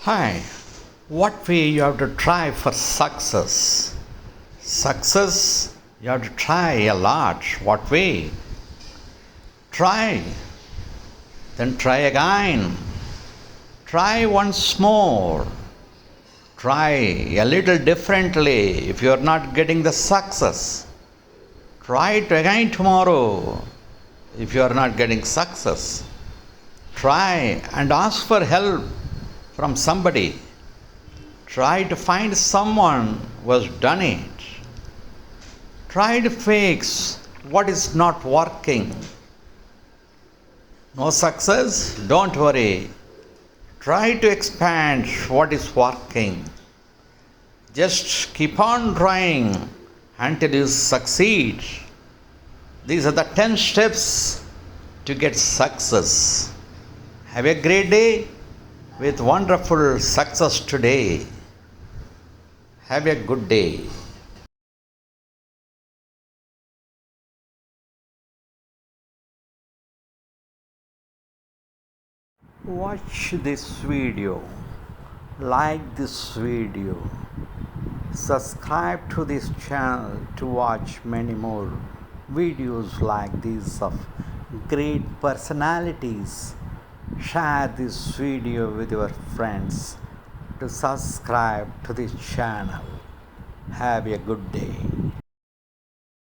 Hi, what way you have to try for success? Success, you have to try a lot. What way? Try, then try again. Try once more. Try a little differently if you are not getting the success. Try it again tomorrow if you are not getting success. Try and ask for help from somebody. Try to find someone who has done it. Try to fix what is not working. No success? Don't worry. Try to expand what is working. Just keep on trying until you succeed. These are the 10 steps to get success. Have a great day with wonderful success today. Have a good day. Watch this video, like this video, subscribe to this channel to watch many more videos like these of great personalities. Share this video with your friends to subscribe to this channel. Have a good day.